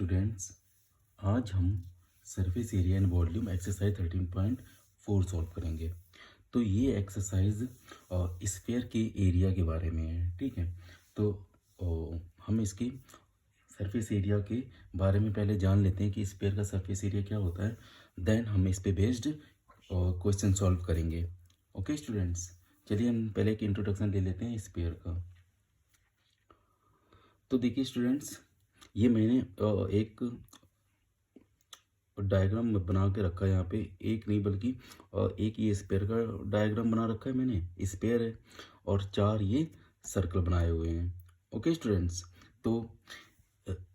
Students, आज हम surface area and volume exercise 13.4 solve करेंगे। तो ये एक्सरसाइज स्फीयर के एरिया के बारे में है। ठीक है, तो हम इसकी सरफेस एरिया के बारे में पहले जान लेते हैं कि स्फीयर का सरफेस एरिया क्या होता है। देन हम इस पे बेस्ड क्वेश्चन सॉल्व करेंगे। ओके स्टूडेंट्स, चलिए हम पहले एक इंट्रोडक्शन ले लेते हैं स्फीयर का। तो देखिए स्टूडेंट्स, ये मैंने एक डायग्राम बना के रखा है यहाँ पे। एक नहीं बल्कि एक ये स्पेयर का डायग्राम बना रखा है मैंने, स्पेयर है, और चार ये सर्कल बनाए हुए हैं। ओके स्टूडेंट्स, तो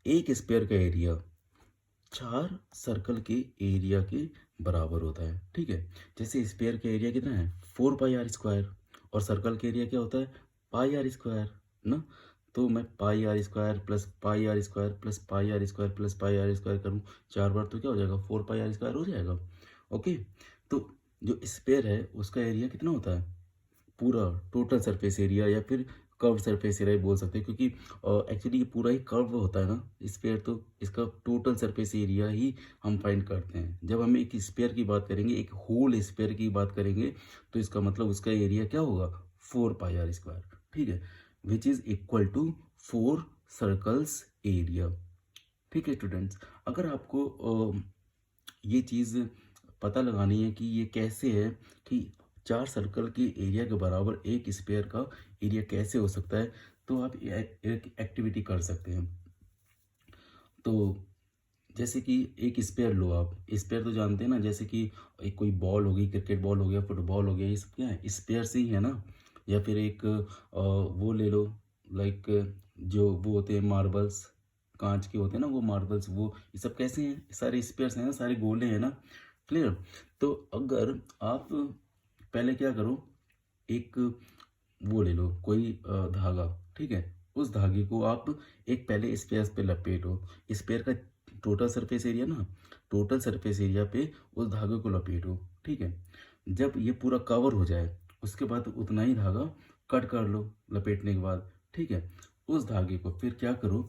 एक स्पेयर का एरिया चार सर्कल के एरिया के बराबर होता है। ठीक है, जैसे स्पेयर का एरिया कितना है 4πr², और सर्कल का एरिया क्या होता है πr² ना। तो मैं πr² plus πr² plus πr² plus πr² करूँ 4 बार तो क्या हो जाएगा 4πr² हो जाएगा। ओके, तो जो स्पेयर है उसका एरिया कितना होता है, पूरा टोटल सरफेस एरिया, या फिर कर्व सरफेस एरिया बोल सकते हैं, क्योंकि एक्चुअली ये पूरा ही कर्व होता है ना स्पेयर। तो इसका टोटल सरफेस एरिया ही हम फाइंड करते हैं। जब हम एक स्पेयर की बात करेंगे, एक होल स्पेयर की बात करेंगे, तो इसका मतलब उसका एरिया क्या होगा 4πr²। ठीक है, which is equal to 4 circles area. ठीक है स्टूडेंट्स, अगर आपको ये चीज़ पता लगानी है कि ये कैसे है कि चार सर्कल के एरिया के बराबर एक स्पेयर का एरिया कैसे हो सकता है, तो आप एक एक्टिविटी कर सकते हैं। तो जैसे कि एक स्पेयर लो, आप स्पेयर तो जानते हैं ना, जैसे कि एक कोई बॉल हो गई, क्रिकेट बॉल हो गया, फुटबॉल हो गया, ये सब क्या है स्पेयर से ही है ना। या फिर एक वो ले लो, लाइक जो वो होते हैं मार्बल्स, कांच के होते हैं ना वो मार्बल्स, वो ये सब कैसे हैं, सारे स्पेयर्स हैं ना, सारे गोले हैं ना। क्लियर। तो अगर आप पहले क्या करो, एक वो ले लो कोई धागा। ठीक है, उस धागे को आप एक पहले स्पेयर पे लपेटो। स्पेयर का टोटल सरफेस एरिया ना, टोटल सरफेस एरिया पे उस धागे को लपेटो। ठीक है, जब ये पूरा कवर हो जाए उसके बाद उतना ही धागा कट कर लो लपेटने के बाद। ठीक है, उस धागे को फिर क्या करो,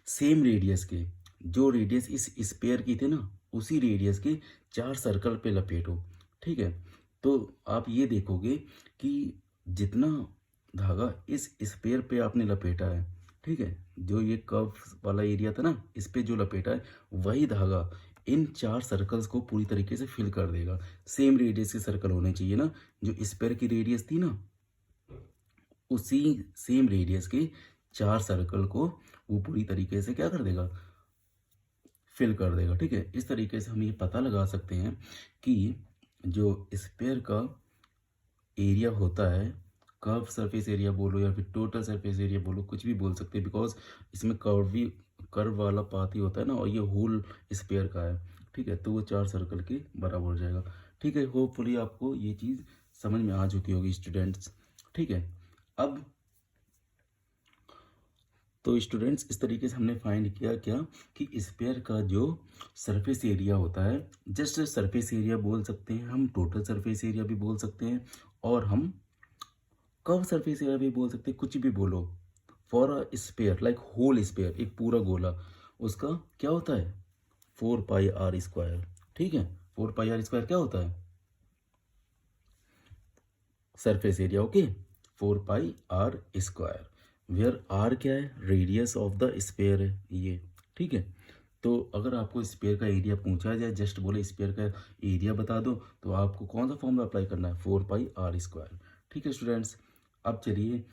सेम रेडियस के, जो रेडियस इस स्पेयर की थी ना उसी रेडियस के चार सर्कल पे लपेटो। ठीक है, तो आप ये देखोगे कि जितना धागा इस स्पेयर पे आपने लपेटा है, ठीक है, जो ये कर्व वाला एरिया था ना इस पे जो लपेटा है, वही धागा इन चार सर्कल्स को पूरी तरीके से फिल कर देगा। सेम रेडियस के सर्कल होने चाहिए ना, जो स्पेयर की रेडियस थी ना उसी सेम रेडियस के चार सर्कल को वो पूरी तरीके से क्या कर देगा, फिल कर देगा। ठीक है, इस तरीके से हम ये पता लगा सकते हैं कि जो स्पेयर का एरिया होता है, कर्व सरफेस एरिया बोलो या फिर टोटल सरफेस एरिया बोलो, कुछ भी बोल सकते हैं, बिकॉज इसमें कर्व वाला पार्ट ही होता है ना, और ये होल स्पेयर का है। ठीक है, तो वो चार सर्कल के बराबर हो जाएगा। ठीक है, होपफुली आपको ये चीज़ समझ में आ चुकी होगी स्टूडेंट्स। ठीक है, अब तो स्टूडेंट्स इस तरीके से हमने फाइंड किया क्या कि स्पेयर का जो सरफेस एरिया होता है, जस्ट सरफेस एरिया बोल सकते हैं हम, टोटल सरफेस एरिया भी बोल सकते हैं, और हम कर्व सरफेस एरिया भी बोल सकते हैं, कुछ भी बोलो। For a sphere like whole sphere, एक पूरा गोला, उसका क्या होता है 4πr²। ठीक है, 4πr² क्या होता है surface area. Okay, 4πr², where are क्या है, रेडियस ऑफ द स्पेयर है ये। ठीक है, तो अगर आपको स्पेयर का एरिया पूछा जाए, जस्ट बोले स्पेयर का एरिया बता दो, तो आपको कौन सा फॉर्मूला अप्लाई करना है 4πr²। ठीक है स्टूडेंट्स, अब चलिए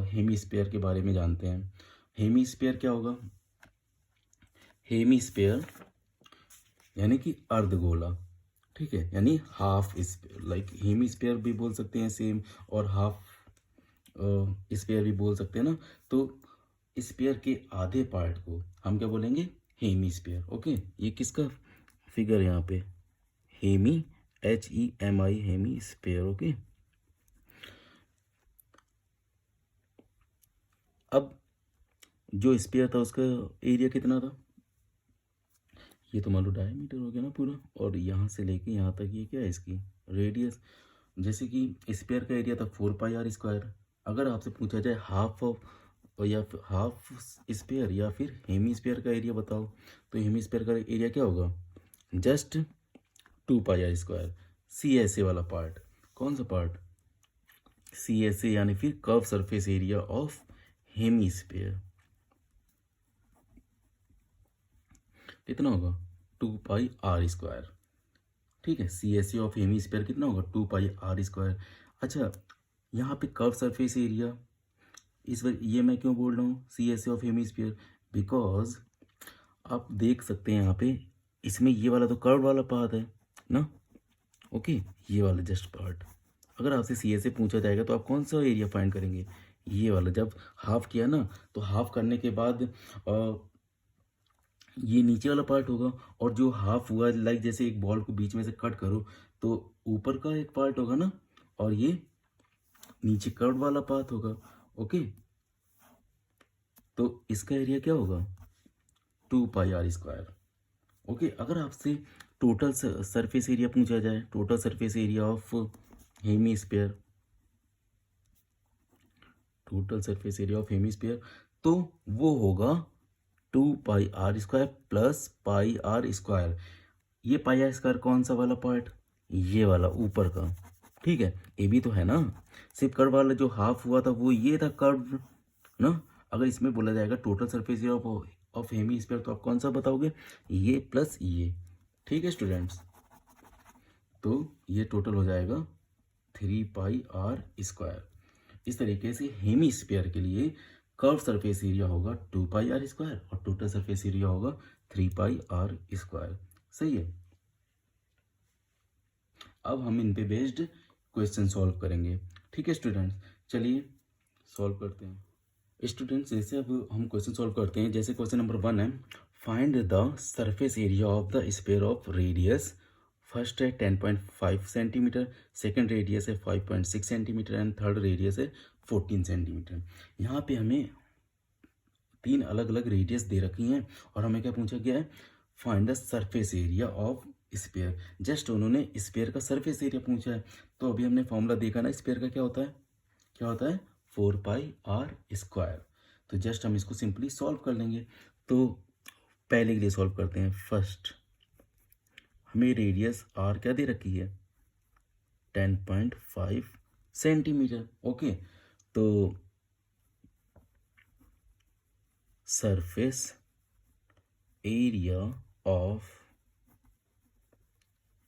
हेमी स्पेयर के बारे में जानते हैं। हेमी स्पेयर क्या होगा, हेमी स्पेयर यानी कि अर्धगोला। ठीक है, यानी half sphere, like hemisphere भी बोल सकते हैं सेम, और हाफ स्पेयर भी बोल सकते हैं ना। तो स्पेयर के आधे पार्ट को हम क्या बोलेंगे, हेमी स्पेयर। ओके, ये किसका फिगर है यहाँ पे, hemi, HEMI, hemisphere. Okay, अब जो स्पेयर था उसका एरिया कितना था, ये तो मान लो डायमीटर हो गया ना पूरा, और यहाँ से लेके यहाँ तक ये क्या है इसकी रेडियस। जैसे कि स्पेयर का एरिया था 4πr², अगर आपसे पूछा जाए हाफ ऑफ और या फिर हाफ स्पेयर या फिर हेमी स्पेयर का एरिया बताओ। तो हेमी स्पेयर का एरिया क्या होगा, just 2 pi r square. C S A वाला पार्ट, कौन सा पार्ट, सी एस ए यानी फिर curve surface area of hemisphere कितना होगा, 2 पाई r स्क्वायर। ठीक है, C S C of hemisphere कितना होगा, 2 पाई r स्क्वायर। अच्छा, यहाँ पे कर्व सरफेस एरिया, इस वजह ये मैं क्यों बोल रहा हूँ C S C of hemisphere, because आप देख सकते हैं यहाँ पे इसमें ये वाला तो कर्व वाला पार्ट है ना, ओके, ये वाला जस्ट पार्ट। अगर आपसे सी एस से पूछा जाएगा तो आप कौन सा एरिया फाइंड करेंगे, ये वाला। जब हाफ किया ना तो हाफ करने के बाद ये नीचे वाला पार्ट होगा, और जो हाफ हुआ लाइक जैसे एक बॉल को बीच में से कट करो तो ऊपर का एक पार्ट होगा ना, और ये नीचे कर्व वाला पार्ट होगा, ओके। तो इसका एरिया क्या होगा, 2 पाई r स्क्वायर, ओके। अगर आपसे टोटल सरफेस एरिया पूछा जाए, total surface area of hemisphere, total surface area of hemisphere, तो वो होगा 2 pi r square plus pi r square. ये पाई r स्क्वायर कौन सा वाला पार्ट, ये वाला ऊपर का, ठीक है। ये भी तो है ना, सिर्फ कर्व वाला जो हाफ हुआ था वो ये था कर्व ना। अगर इसमें बोला जाएगा total surface area of hemisphere तो आप कौन सा बताओगे, ये प्लस ये, ठीक है स्टूडेंट्स। तो ये टोटल हो जाएगा 3 पाई r स्क्वायर। इस तरीके से हेमी स्फीयर के लिए कर्व सरफेस एरिया होगा 2 पाई r स्क्वायर और टोटल सरफेस एरिया होगा 3 पाई r स्क्वायर। सही है। अब हम इन पे बेस्ड क्वेश्चन सॉल्व करेंगे, ठीक है स्टूडेंट्स। चलिए सॉल्व करते हैं स्टूडेंट्स। जैसे अब हम क्वेश्चन सॉल्व करते हैं, जैसे क्वेश्चन नंबर 1 है, find the surface area of the sphere of radius. First है 10.5 सेंटीमीटर, सेकंड रेडियस है 5.6 सेंटीमीटर एंड थर्ड रेडियस है 14 सेंटीमीटर। यहाँ पे हमें 3 अलग अलग रेडियस दे रखी हैं और हमें क्या पूछा गया है, find the surface area of sphere. Just उन्होंने स्फीयर का सरफेस एरिया पूछा है। तो अभी हमने फॉर्मूला देखा ना, स्फीयर का क्या होता है, क्या होता है 4 पाई r स्क्वायर। तो जस्ट हम इसको सिंपली सॉल्व कर लेंगे। तो पहले के लिए सॉल्व करते हैं। फर्स्ट हमें रेडियस r क्या दे रखी है, 10.5 सेंटीमीटर, ओके। तो सरफेस एरिया ऑफ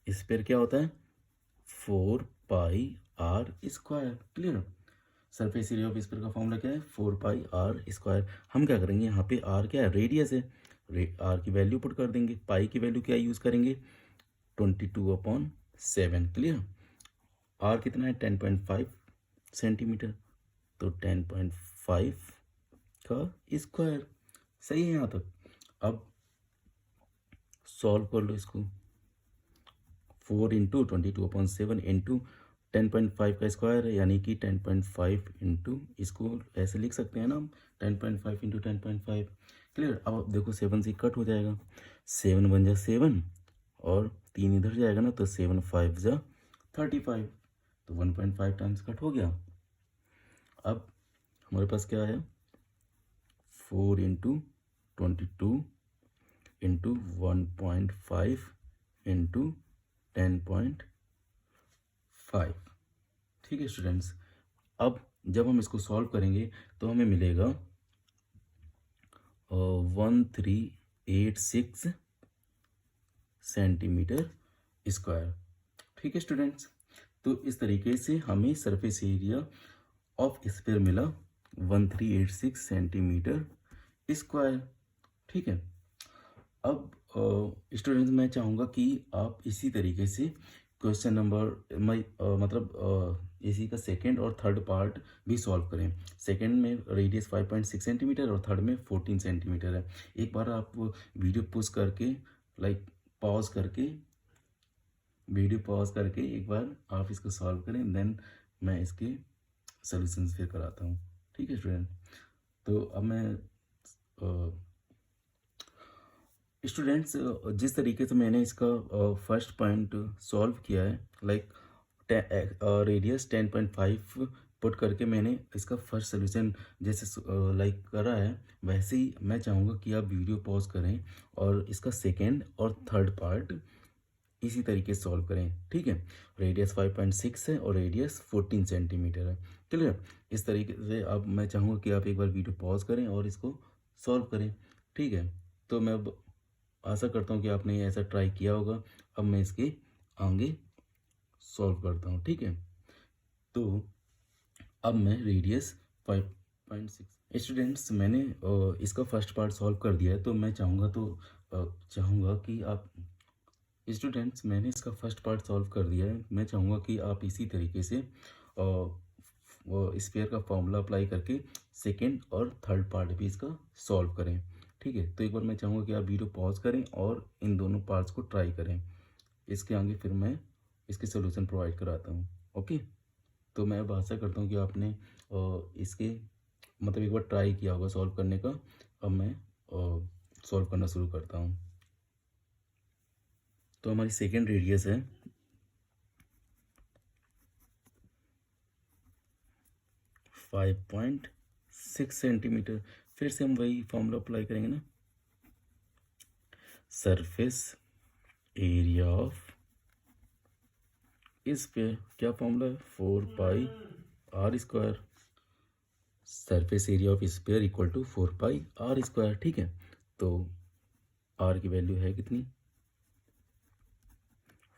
स्फीयर क्या होता है, 4 पाई r square. Clear. Surface area of sphere का फॉर्मूला क्या है, 4 पाई r स्क्वायर। हम क्या करेंगे, यहाँ पे r क्या है, रेडियस है, r की वैल्यू पुट कर देंगे। पाई की वैल्यू क्या यूज़ करेंगे, 22/7। क्लियर। r कितना है, 10.5 सेंटीमीटर, तो 10.5 का स्क्वायर। सही है यहाँ तक। अब सॉल्व कर लो इसको। 4 इंटू 22/7 इंटू 10.5 का स्क्वायर है, यानी कि 10.5 इंटू, इसको ऐसे लिख सकते हैं ना हम, 10.5 इंटू 10.5। क्लियर। अब देखो 7 से कट हो जाएगा, 7 बन जा 7 और 3 इधर जाएगा ना, तो 7 5 जा 35, तो 1.5 टाइम्स कट हो गया। अब हमारे पास क्या आया, 4 इंटू 22 इंटू 1.5 इंटू 10.5। ठीक है स्टूडेंट्स। अब जब हम इसको सॉल्व करेंगे तो हमें मिलेगा 1386 सेंटीमीटर स्क्वायर। ठीक है स्टूडेंट्स। तो इस तरीके से हमें सरफेस एरिया ऑफ स्फीयर मिला 1386 सेंटीमीटर स्क्वायर। ठीक है। अब स्टूडेंट्स मैं चाहूँगा कि आप इसी तरीके से क्वेश्चन नंबर इसी का सेकंड और थर्ड पार्ट भी सॉल्व करें। सेकंड में रेडियस 5.6 सेंटीमीटर और थर्ड में 14 सेंटीमीटर है। एक बार आप वीडियो पॉज करके वीडियो पॉज करके एक बार आप इसको सॉल्व करें, देन मैं इसके सॉल्यूशंस फिर कराता हूँ। ठीक है स्टूडेंट। तो अब मैं स्टूडेंट्स जिस तरीके से मैंने इसका फर्स्ट पॉइंट सॉल्व किया है, लाइक रेडियस 10.5 पुट करके मैंने इसका फर्स्ट सोल्यूशन जैसे लाइक करा है, वैसे ही मैं चाहूँगा कि आप वीडियो पॉज करें और इसका सेकेंड और थर्ड पार्ट इसी तरीके से सॉल्व करें। ठीक है, रेडियस 5.6 है और रेडियस 14 सेंटीमीटर है। क्लियर? इस तरीके से अब मैं चाहूँगा कि आप एक बार वीडियो पॉज करें और इसको सॉल्व करें। ठीक है, तो मैं अब आशा करता हूँ कि आपने ऐसा ट्राई किया होगा। अब मैं इसके आगे सॉल्व करता हूँ। ठीक है, तो अब मैं रेडियस 5.6 स्टूडेंट्स मैंने इसका फर्स्ट पार्ट सॉल्व कर दिया है। तो मैं चाहूँगा कि आप स्टूडेंट्स मैंने इसका फर्स्ट पार्ट सॉल्व कर दिया है। मैं चाहूँगा कि आप इसी तरीके से स्क्वायर का फॉर्मूला अप्लाई करके सेकेंड और थर्ड पार्ट भी इसका सॉल्व करें। ठीक है, तो एक बार मैं चाहूँगा कि आप वीडियो पॉज करें और इन दोनों पार्ट्स को ट्राई करें। इसके आगे फिर मैं इसके सोल्यूशन प्रोवाइड कराता हूँ। ओके, तो मैं अब आशा करता हूँ कि आपने इसके मतलब एक बार ट्राई किया होगा सॉल्व करने का। अब मैं सॉल्व करना शुरू करता हूँ। तो हमारी सेकेंड रेडियस है 5.6 सेंटीमीटर। फिर से हम वही फॉर्मूला अप्लाई करेंगे ना, सरफेस एरिया ऑफ इस पे क्या फॉर्मूला है, 4 pi r²। Surface area of square equal to 4 pi r²। ठीक है, तो r की वैल्यू है कितनी,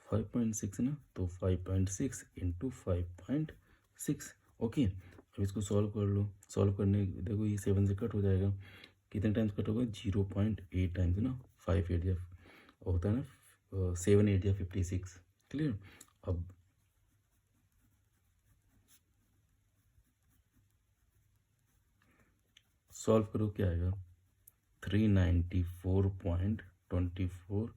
5.6 ना, तो 5.6 इंटू 5.6। ओके, अब इसको सॉल्व कर लो। सॉल्व करने देखो ये 7 से कट हो जाएगा। कितने टाइम्स कट होगा, 0.8 टाइम्स ना। 5 8 होता है ना, 7 8 56। क्लियर? अब सॉल्व करो, क्या आएगा, 394.24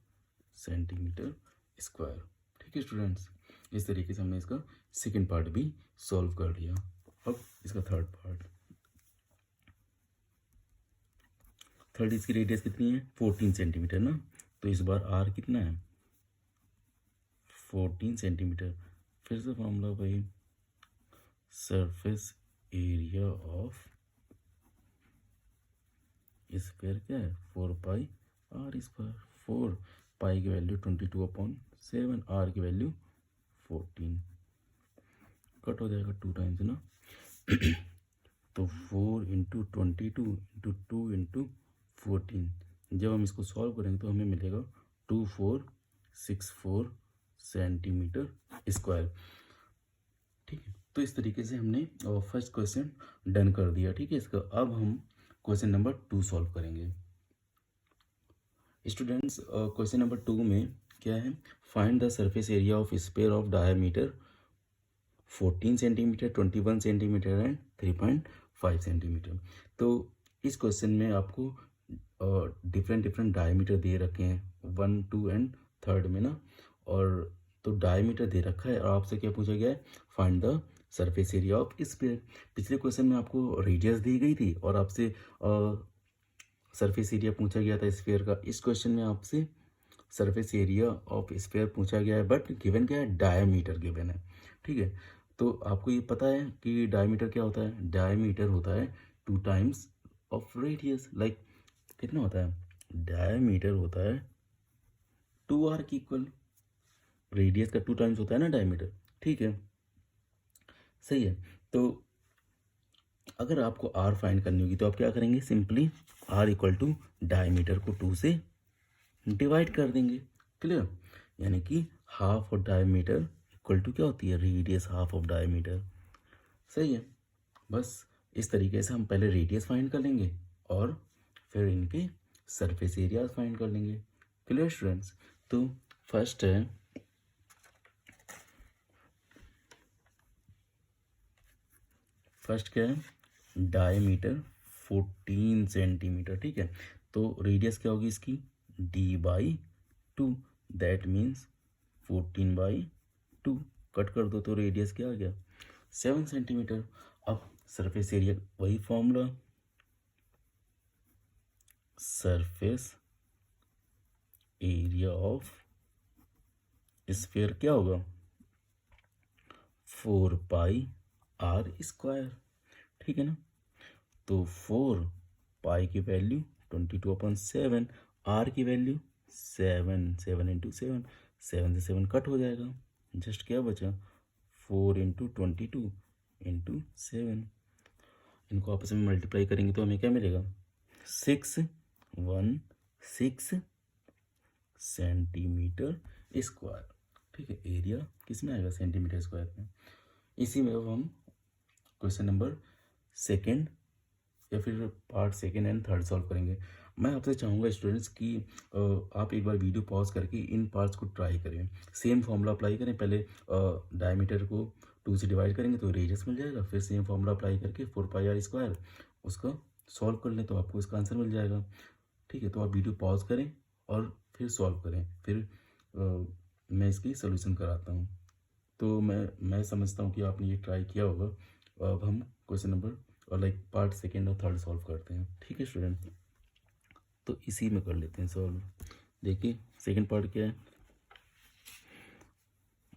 सेंटीमीटर स्क्वायर। ठीक है स्टूडेंट्स, इस तरीके से हमने इसका सेकेंड पार्ट भी सॉल्व कर लिया। अब इसका थर्ड इसकी रेडियस कितनी है, 14 सेंटीमीटर ना। तो इस बार आर कितना है, 14 सेंटीमीटर। फिर से फॉर्मूला भाई, सरफेस एरिया ऑफ स्क्वायर क्या है, 4 पाई r²। 4 पाई की वैल्यू 22/7, r की वैल्यू 14। कट हो जाएगा 2 टाइम्स ना। तो 4 इंटू 22 इंटू 2 इंटू 14। जब हम इसको सॉल्व करेंगे तो हमें मिलेगा 2464 सेंटीमीटर स्क्वायर। ठीक है, तो इस तरीके से हमने फर्स्ट क्वेश्चन डन कर दिया। ठीक है, इसका अब हम क्वेश्चन नंबर 2 सॉल्व करेंगे। स्टूडेंट्स, क्वेश्चन नंबर 2 में क्या है, find the surface area of sphere of diameter 14 centimetre, 21 centimetre and 3.5 centimetre. तो इस क्वेश्चन में आपको डिफरेंट डायमीटर दे रखे हैं, 1 2 एंड थर्ड में ना। और तो डायमीटर दे रखा है और आपसे क्या पूछा गया है, find the surface area of sphere. पिछले क्वेश्चन में आपको रेडियस दी गई थी और आपसे सरफेस एरिया पूछा गया था स्फीयर का। इस क्वेश्चन में आपसे सरफेस एरिया ऑफ स्फीयर पूछा गया है, बट गिवन क्या है, डायमीटर गिवन है। ठीक है, तो आपको ये पता है कि डायमीटर क्या होता है, डायमीटर होता है 2 टाइम्स ऑफ रेडियस। लाइक कितना होता है, डायमीटर होता है 2r की इक्वल। रेडियस का 2 टाइम्स होता है ना डायमीटर। ठीक है, सही है। तो अगर आपको r फाइंड करनी होगी तो आप क्या करेंगे, simply r equal to diameter को 2 से डिवाइड कर देंगे। क्लियर? यानी कि half of diameter equal to क्या होती है, रेडियस हाफ ऑफ डायमीटर। सही है, बस इस तरीके से हम पहले रेडियस फाइंड कर लेंगे और फिर इनके सरफेस एरिया फाइंड कर लेंगे। Clear students? तो फर्स्ट है, फर्स्ट क्या है, डायमीटर 14 सेंटीमीटर। ठीक है, तो रेडियस क्या होगी इसकी, d/2, दैट मीन्स 14/2। कट कर दो तो रेडियस क्या आ गया, 7 सेंटीमीटर। अब सरफेस एरिया वही formula, surface area of sphere क्या होगा, 4 पाई आर स्क्वायर, ठीक है ना। तो 4 पाई की वैल्यू 22/7, आर की वैल्यू 7, 7 इंटू 7, 7 से 7 कट हो जाएगा, जस्ट क्या बचा 4 इंटू 22 इंटू 7, इनको आपस में मल्टीप्लाई करेंगे तो हमें क्या मिलेगा 616 सेंटीमीटर स्क्वायर, ठीक है। एरिया किस में आएगा सेंटीमीटर स्क्वायर में। इसी में अब हम क्वेश्चन नंबर सेकेंड या फिर part second and third solve करेंगे। मैं आपसे चाहूँगा स्टूडेंट्स कि आप एक बार वीडियो पॉज करके इन पार्ट्स को ट्राई करें, सेम फॉर्मूला अप्लाई करें। पहले डायमीटर को 2 से डिवाइड करेंगे तो रेडियस मिल जाएगा, फिर सेम फॉर्मूला अप्लाई करके 4 पाई r² उसका सॉल्व कर लें तो आपको इसका आंसर मिल जाएगा, ठीक है। तो आप वीडियो पॉज करें और फिर सॉल्व करें, फिर मैं इसकी सोल्यूशन कराता हूँ। तो मैं समझता हूँ कि आपने ये ट्राई किया होगा। अब हम क्वेश्चन नंबर और पार्ट सेकेंड और थर्ड सॉल्व करते हैं, ठीक है स्टूडेंट। तो इसी में कर लेते हैं सॉल्व। देखिए सेकेंड पार्ट क्या है,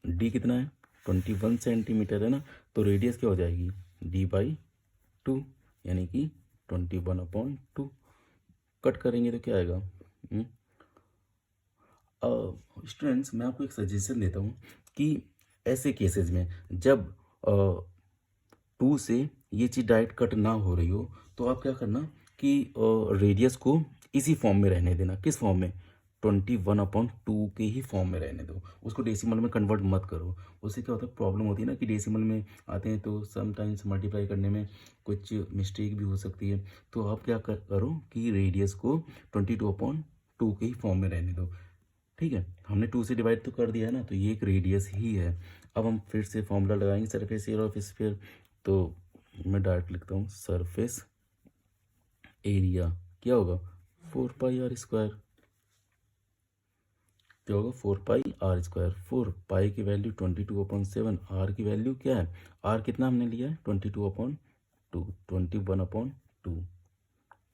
डी कितना है 21 सेंटीमीटर है ना, तो रेडियस क्या हो जाएगी d/2 यानी कि 21/2। कट करेंगे तो क्या आएगा। स्टूडेंट्स मैं आपको एक सजेशन देता हूँ कि ऐसे केसेस में जब 2 से ये चीज़ डायरेक्ट कट ना हो रही हो तो आप क्या करना कि रेडियस को इसी फॉर्म में रहने देना। किस फॉर्म में 21/2 के ही फॉर्म में रहने दो, उसको डेसिमल में कन्वर्ट मत करो। उससे क्या होता है प्रॉब्लम होती है ना कि डेसिमल में आते हैं तो समटाइम्स मल्टीप्लाई करने में कुछ मिस्टेक भी हो सकती है। तो आप क्या करो कि रेडियस को 22/2 के ही फॉर्म में रहने दो, ठीक है। हमने 2 से डिवाइड तो कर दिया है ना, तो ये एक रेडियस ही है। अब हम फिर से फॉर्मूला लगाएंगे सरफेस एरिया ऑफ स्फीयर। तो मैं डायरेक्ट लिखता हूँ सरफेस एरिया क्या होगा 4 पाई r², क्या होगा 4 पाई r²। 4 पाई की वैल्यू 22/7, आर की वैल्यू क्या है, आर कितना हमने लिया है 22/2, 21/2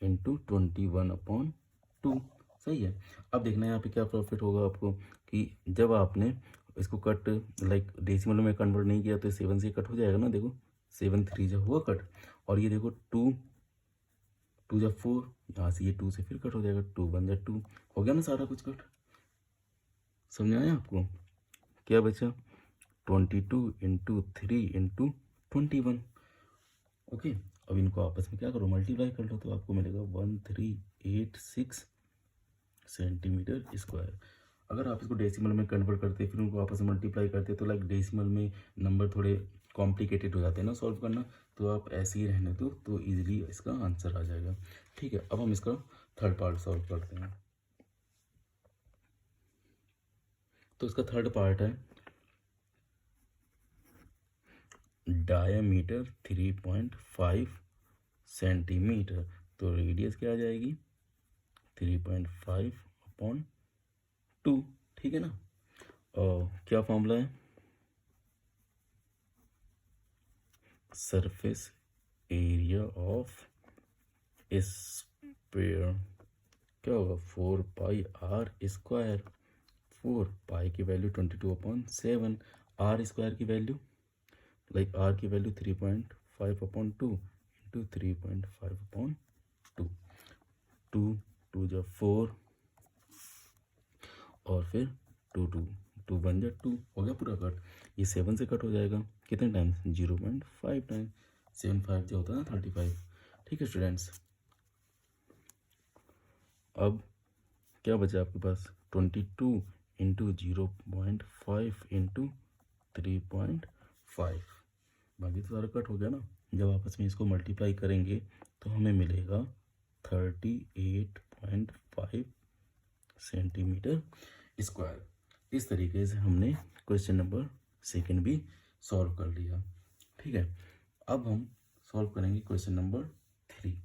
इंटू 21/2, सही है। अब देखना है यहाँ पे क्या प्रॉफिट होगा आपको कि जब आपने इसको कट डेसिमल में कन्वर्ट नहीं किया तो 7 से कट हो जाएगा ना। देखो 7 3 जब हुआ कट, और ये देखो 2 2 जब 4, यहाँ से ये 2 से फिर कट हो जाएगा, 2 1 जा 2 हो गया ना सारा कुछ कट। समझ आया आपको क्या बचा 22 इंटू 3 इंटू 21। ओके, अब इनको आपस में क्या करो मल्टीप्लाई कर लो तो आपको मिलेगा 1386 सेंटीमीटर स्क्वायर। अगर आप इसको डेसिमल में कन्वर्ट करते फिर उनको आपस में मल्टीप्लाई करते तो डेसिमल में नंबर थोड़े कॉम्प्लिकेटेड हो जाते हैं ना सॉल्व करना, तो आप ऐसे ही रहने दो तो इजीली इसका आंसर आ जाएगा, ठीक है। अब हम इसका थर्ड पार्ट सॉल्व करते हैं। तो इसका थर्ड पार्ट है डायमीटर 3.5 सेंटीमीटर, तो रेडियस क्या आ जाएगी 3.5/2, ठीक है ना। और क्या फॉर्मूला है सरफेस एरिया ऑफ स्फीयर क्या होगा 4 पाई r²। 4 पाई की वैल्यू 22/7, r² की वैल्यू r की वैल्यू 3.5/2 इंटू 3.5/2, 2 2 जा 4 और फिर 2 2 2 1 जा 2 हो गया पूरा कट। ये 7 से कट हो जाएगा कितने टाइम्स 0.5 टाइम, 7 5 जो होता है ना 35, ठीक है स्टूडेंट्स। अब क्या बचा आपके पास 22 इंटू 0.5 इंटू 3.5, बाकी तो सारा कट हो गया ना। जब आपस में इसको मल्टीप्लाई करेंगे तो हमें मिलेगा 38.5 सेंटीमीटर स्क्वायर। इस तरीके से हमने क्वेश्चन नंबर सेकेंड भी सॉल्व कर लिया, ठीक है। अब हम सॉल्व करेंगे question number 3।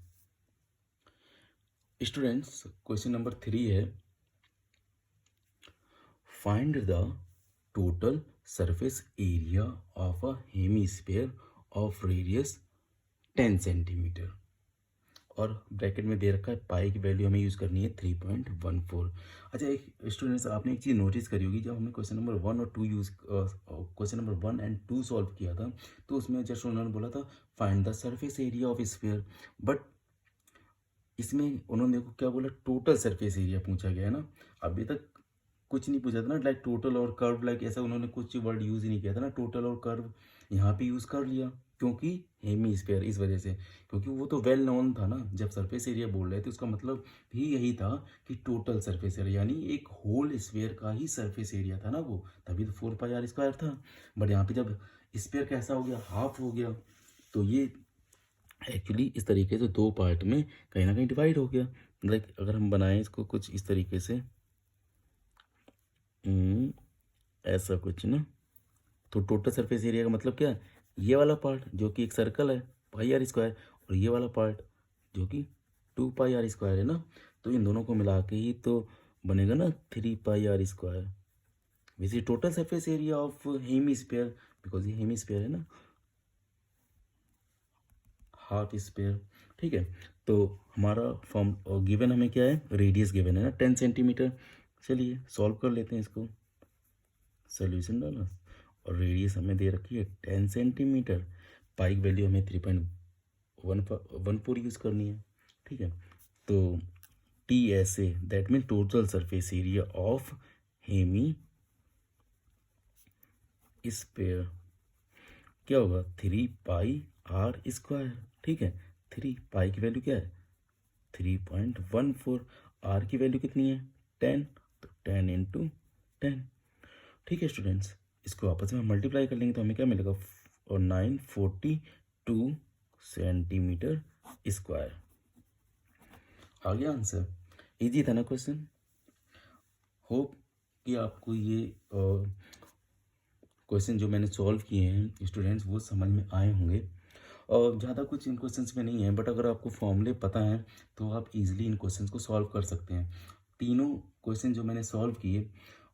Students question number 3 है find the total surface area of a hemisphere of radius 10 centimetre. और ब्रैकेट में दे रखा है पाई की वैल्यू हमें यूज़ करनी है 3.14। अच्छा, एक स्टूडेंट्स आपने एक चीज़ नोटिस करी होगी, जब हमने क्वेश्चन नंबर 1 और 2 क्वेश्चन नंबर 1 एंड 2 सॉल्व किया था, तो उसमें जस्ट उन्होंने बोला था find the surface area of sphere, but इसमें उन्होंने देखो क्या बोला, टोटल सरफेस एरिया पूछा गया है ना। अभी तक कुछ नहीं पूछा था ना, लाइक टोटल और कर्व, लाइक ऐसा उन्होंने कुछ वर्ड यूज़ ही नहीं किया था ना, टोटल और कर्व यहाँ पे यूज़ कर लिया, क्योंकि हेमी स्फीयर, इस वजह से, क्योंकि वो तो वेल नोन था ना, जब सरफेस एरिया बोल रहे थे उसका मतलब भी यही था कि टोटल सरफेस एरिया, यानी एक होल स्फीयर का ही सरफेस एरिया था ना वो, तभी तो 4πr² था। बट यहाँ पे जब स्फीयर कैसा हो गया, हाफ हो गया, तो ये एक्चुअली इस तरीके से दो पार्ट में कहीं ना कहीं डिवाइड हो गया। लाइक अगर हम बनाएं इसको कुछ इस तरीके से, ऐसा कुछ ना, तो टोटल सरफेस एरिया का मतलब क्या है, ये वाला पार्ट जो कि एक सर्कल है πr², और ये वाला पार्ट जो कि 2πr² है ना, तो इन दोनों को मिला के ही तो बनेगा ना 3πr², which is total surface area of hemisphere, because ये हेमीस्फीयर है ना, हाफ स्पेयर। ठीक है, तो हमारा फॉर्म गिवन हमें क्या है, रेडियस गिवन है ना 10 सेंटीमीटर। चलिए सॉल्व कर लेते हैं इसको, सोल्यूशन डाला, और रेडियस हमें दे रखी है 10 सेंटीमीटर, पाई की वैल्यू हमें 3.14 यूज़ करनी है। ठीक है, तो TSA that mean total surface area of hemisphere क्या होगा, 3πr²। ठीक है, 3 पाई की वैल्यू क्या है 3.14, आर की वैल्यू कितनी है 10, तो 10 × 10। ठीक है स्टूडेंट्स, इसको आपस में मल्टीप्लाई कर लेंगे तो हमें क्या मिलेगा, और 942 सेंटीमीटर स्क्वायर। आ गया आंसर, इजी था ना क्वेश्चन। होप कि आपको ये क्वेश्चन जो मैंने सॉल्व किए हैं स्टूडेंट्स वो समझ में आए होंगे, और ज़्यादा कुछ इन क्वेश्चंस में नहीं है, बट अगर आपको फॉर्मूले पता है तो आप इजीली इन क्वेश्चंस को सॉल्व कर सकते हैं। तीनों क्वेश्चन जो मैंने सॉल्व किए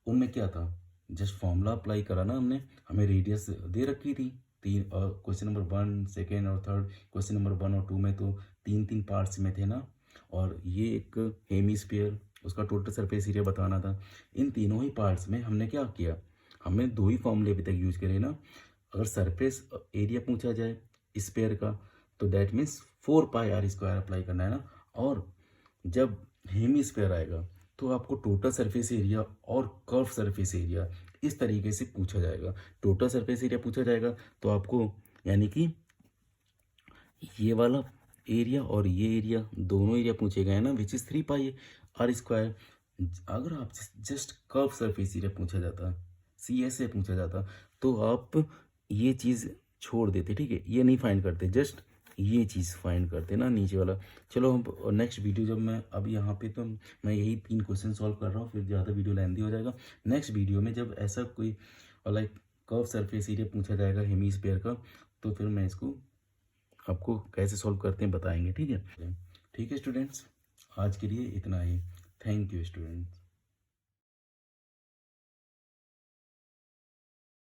उनमें क्या था, जस्ट फॉर्मूला अप्लाई करा ना हमने, हमें रेडियस दे रखी थी तीन, और क्वेश्चन नंबर 1, सेकेंड और थर्ड, क्वेश्चन नंबर 1 और 2 में तो 3-3 पार्ट्स में थे ना, और ये एक हेमीस्फीयर, उसका टोटल सरफेस एरिया बताना था। इन तीनों ही पार्ट्स में हमने क्या किया, हमने 2 ही फॉर्मूले अभी तक यूज करे ना। अगर सरफेस एरिया पूछा जाए स्पेयर का, तो दैट मीन्स 4πr² अप्लाई करना है ना, और जब हेमी स्पेयर आएगा तो आपको टोटल सरफेस एरिया और कर्व सरफेस एरिया इस तरीके से पूछा जाएगा। टोटल सरफेस एरिया पूछा जाएगा तो आपको, यानी कि ये वाला एरिया और ये एरिया, दोनों एरिया पूछे गए हैं ना, विच इज़ 3πr²। अगर आप जस्ट कर्व सरफेस एरिया पूछा जाता, CSA पूछा जाता, तो आप ये चीज़ छोड़ देते। ठीक है, ये नहीं फाइंड करते, जस्ट ये चीज़ फाइंड करते ना, नीचे वाला। चलो हम नेक्स्ट वीडियो, जब मैं अब यहाँ पे तो मैं यही 3 क्वेश्चन सॉल्व कर रहा हूँ, फिर ज़्यादा वीडियो लेंथी हो जाएगा। नेक्स्ट वीडियो में जब ऐसा कोई लाइक कर्व सरफेस एरिया पूछा जाएगा हेमीस्फीयर का, तो फिर मैं इसको आपको कैसे सॉल्व करते हैं बताएंगे। ठीक है, ठीक है स्टूडेंट्स, आज के लिए इतना ही। Thank you students.